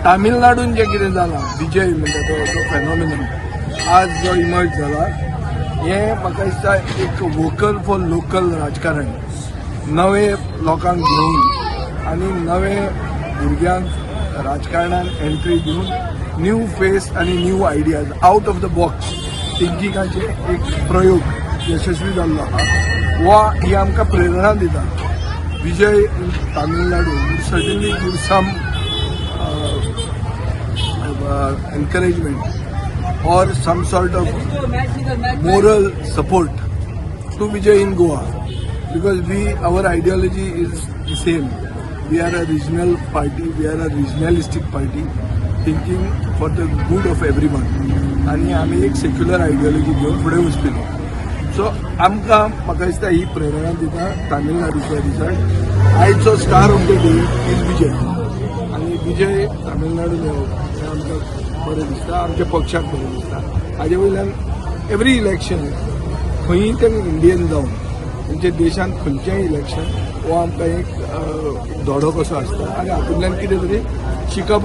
तामिळनाडून जे कितें जालां विजय म्हणटा तो फेनॉमिनन आज जो इमर्ज जाला हे म्हाका दिसता एक वोकल फॉर लोकल राजकारण नवे लोकांक घेवन आनी नवे भुरग्यांक राजकारणान एंट्री दिवन न्यू फेस आनी new ideas out of the box थिंकिंगाचे एक प्रयोग यशस्वी जाल्लो आहा वा ही आमकां प्रेरणा दिता. Vijay in Tamil Nadu would certainly give some encouragement or some sort of moral support to Vijay in Goa, because our ideology is the same. We are a regional party, we are a regionalistic party thinking for the good of everyone, आणि आम्ही एक secular ideology घेऊन फुडें वचपिलो. So आमकां म्हाका दिसता ही प्रेरणा दिता तामिळनाडूचो रिजल्ट. आयचो star of the day is Vijay, आनी विजय तामिळनाडून येवप हें आमकां बरें दिसता, आमच्या पक्षाक बरें दिसता. हाजे वयल्यान एवरी इलेक्शन खंयी तें इंडियन जावन म्हणजे देशांत खंयचेंय इलेक्शन हो आमकां एक धोडो कसो आसता आनी हातूंतल्यान कितें तरी शिकप